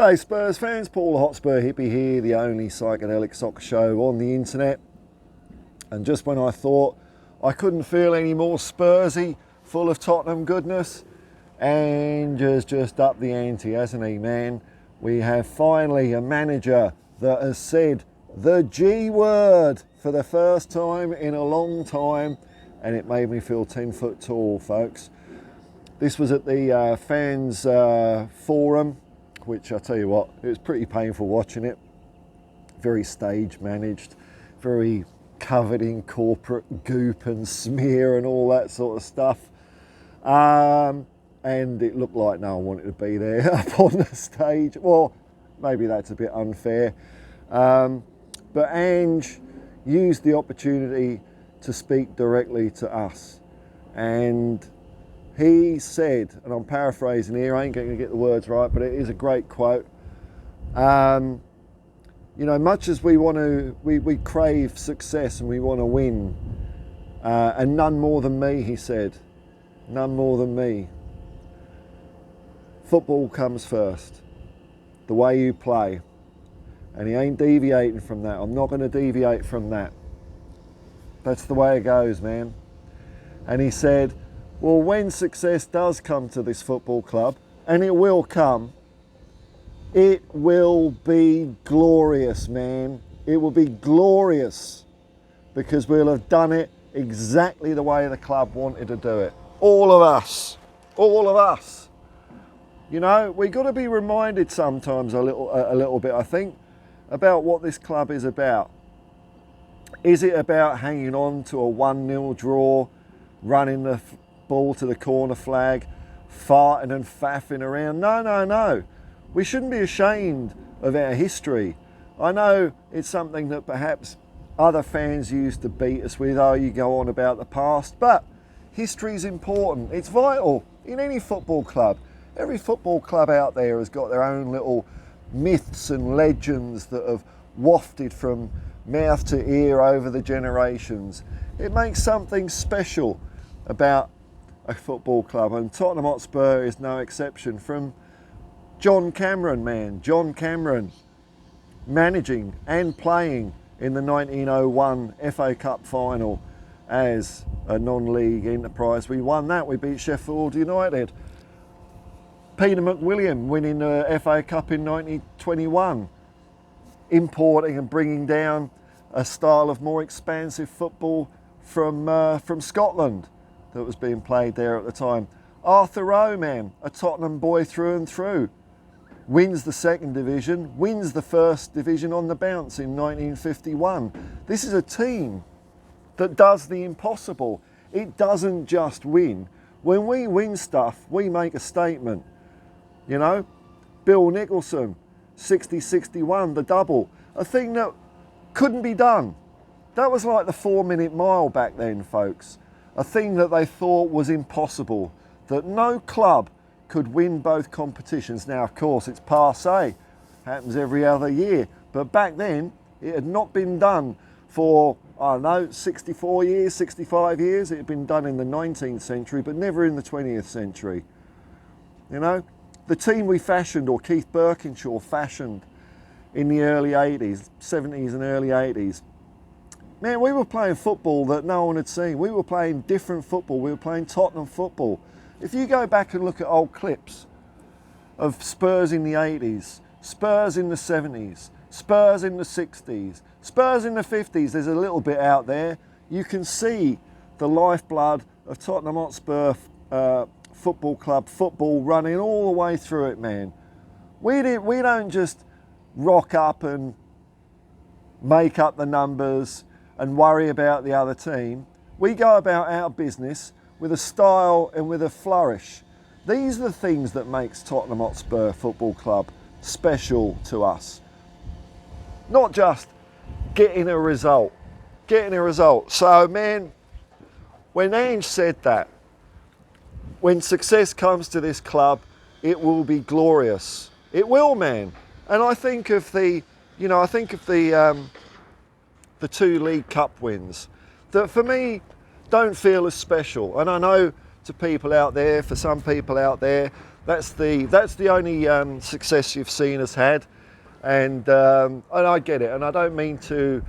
G'day Spurs fans, Paul Hotspur hippie here, the only psychedelic soccer show on the internet. And just when I thought I couldn't feel any more Spursy, full of Tottenham goodness, Ange has just upped the ante, hasn't he, man? We have finally a manager that has said the G word for the first time in a long time, and it made me feel 10 foot tall, folks. This was at the fans forum, which I tell you what, it was pretty painful watching it. Very stage managed, very covered in corporate goop and smear and all that sort of stuff. And it looked like no one wanted to be there up on the stage. Well, maybe that's a bit unfair. But Ange used the opportunity to speak directly to us. And he said, and I'm paraphrasing here, I ain't going to get the words right, but it is a great quote. You know, much as we want to, we crave success and we want to win, and none more than me, he said, none more than me. Football comes first, the way you play, and he ain't deviating from that. I'm not going to deviate from that. That's the way it goes, man. And he said, well, when success does come to this football club, and it will come, it will be glorious, man. It will be glorious because we'll have done it exactly the way the club wanted to do it. All of us. All of us. You know, we've got to be reminded sometimes a little bit, I think, about what this club is about. Is it about hanging on to a 1-0 draw, running the ball to the corner flag, farting and faffing around? No. We shouldn't be ashamed of our history. I know it's something that perhaps other fans used to beat us with. Oh, you go on about the past, but history is important. It's vital in any football club. Every football club out there has got their own little myths and legends that have wafted from mouth to ear over the generations. It makes something special about a football club, and Tottenham Hotspur is no exception. From John Cameron, man, John Cameron managing and playing in the 1901 FA Cup final as a non-league enterprise. We won that, we beat Sheffield United. Peter McWilliam winning the FA Cup in 1921, importing and bringing down a style of more expansive football from Scotland that was being played there at the time. Arthur Rowe, man, a Tottenham boy through and through, wins the second division, wins the first division on the bounce in 1951. This is a team that does the impossible. It doesn't just win. When we win stuff, we make a statement. You know, Bill Nicholson, 60-61, the double, a thing that couldn't be done. That was like the 4-minute mile back then, folks. A thing that they thought was impossible, that no club could win both competitions. Now, of course, it's passé, happens every other year, but back then it had not been done for, I don't know, 64 years, 65 years. It had been done in the 19th century, but never in the 20th century. You know, the team we fashioned, or Keith Birkinshaw fashioned in the early 80s, 70s and early 80s, man, we were playing football that no one had seen. We were playing different football. We were playing Tottenham football. If you go back and look at old clips of Spurs in the 80s, Spurs in the 70s, Spurs in the 60s, Spurs in the 50s, there's a little bit out there. You can see the lifeblood of Tottenham Hotspur Football Club football running all the way through it, man. We don't just rock up and make up the numbers and worry about the other team. We go about our business with a style and with a flourish. These are the things that makes Tottenham Hotspur Football Club special to us. Not just getting a result. So, man, when Ange said that, when success comes to this club, it will be glorious. It will, man. And I think of the 2 League Cup wins that for me don't feel as special. And I know to people out there, for some people out there, That's the only success you've seen us had, and I get it, and I don't mean to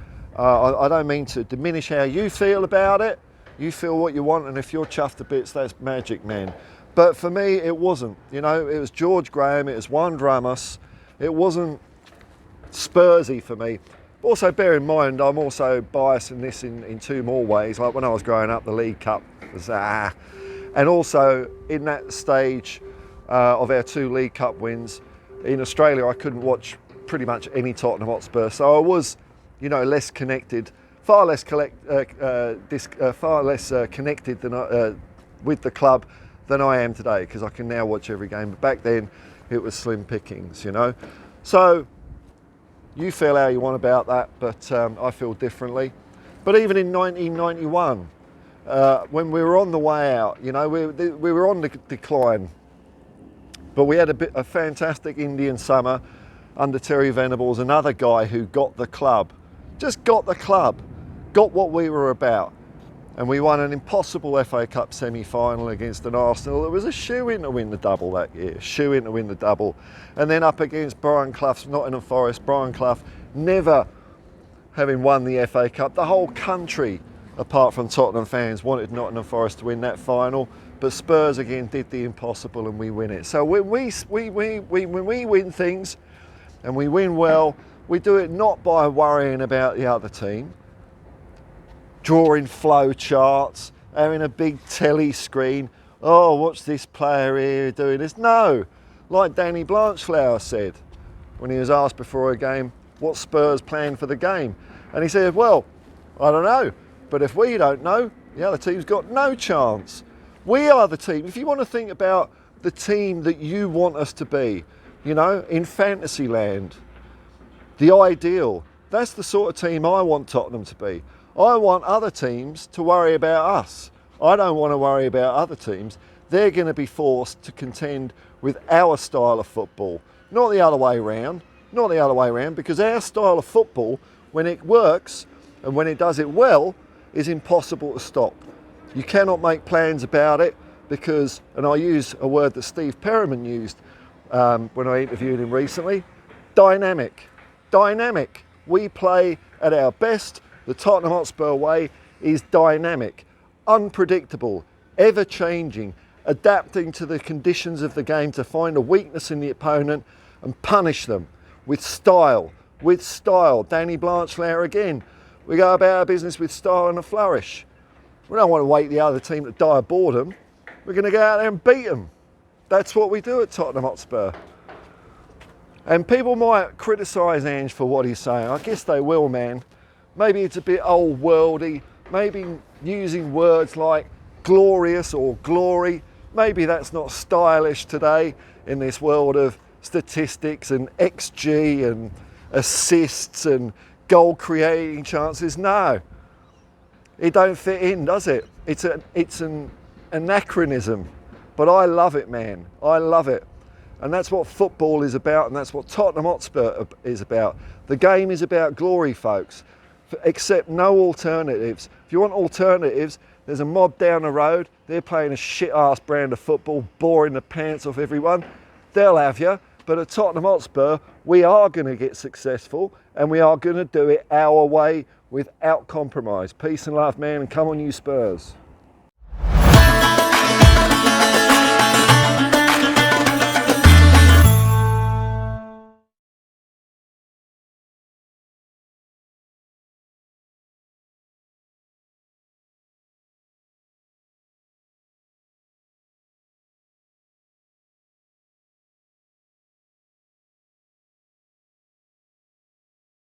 diminish how you feel about it. You feel what you want, and if you're chuffed to bits, that's magic, man. But for me, it wasn't. You know, it was George Graham, it was Juan Ramos. It wasn't Spursy for me. Also, bear in mind, I'm also biased in this in two more ways. Like when I was growing up, the League Cup was and also in that stage of our 2 League Cup wins in Australia, I couldn't watch pretty much any Tottenham Hotspur, so I was, you know, less connected, far less connected than with the club than I am today, because I can now watch every game. But back then, it was slim pickings, you know. So you feel how you want about that, but I feel differently. But even in 1991, when we were on the way out, you know, we were on the decline, but we had a fantastic Indian summer under Terry Venables, another guy who got the club, got what we were about. And we won an impossible FA Cup semi-final against an Arsenal that was a shoe-in to win the double that year, And then up against Brian Clough's Nottingham Forest, Brian Clough never having won the FA Cup. The whole country, apart from Tottenham fans, wanted Nottingham Forest to win that final, but Spurs again did the impossible and we win it. So when we win things, and we win well, we do it not by worrying about the other team, drawing flow charts, having a big telly screen. Oh, what's this player here doing this? No, like Danny Blanchflower said when he was asked before a game, what Spurs plan for the game? And he said, well, I don't know, but if we don't know, the other team's got no chance. We are the team. If you want to think about the team that you want us to be, you know, in fantasy land, the ideal, that's the sort of team I want Tottenham to be. I want other teams to worry about us. I don't want to worry about other teams. They're going to be forced to contend with our style of football, not the other way around, because our style of football, when it works and when it does it well, is impossible to stop. You cannot make plans about it because, and I use a word that Steve Perriman used when I interviewed him recently, dynamic. Dynamic. We play at our best. The Tottenham Hotspur way is dynamic, unpredictable, ever-changing, adapting to the conditions of the game to find a weakness in the opponent and punish them with style. Danny Blanchflower again. We go about our business with style and a flourish. We don't want to wait the other team to die of boredom. We're going to go out there and beat them. That's what we do at Tottenham Hotspur. And people might criticise Ange for what he's saying. I guess they will, man. Maybe it's a bit old worldy, maybe using words like glorious or glory. Maybe that's not stylish today in this world of statistics and XG and assists and goal creating chances. No, it don't fit in, does it? It's an anachronism, but I love it, man. I love it. And that's what football is about, and that's what Tottenham Hotspur is about. The game is about glory, folks. Accept no alternatives. If you want alternatives, there's a mob down the road. They're playing a shit-ass brand of football, boring the pants off everyone. They'll have you. But at Tottenham Hotspur, we are going to get successful, and we are going to do it our way without compromise. Peace and love, man, and come on, you Spurs.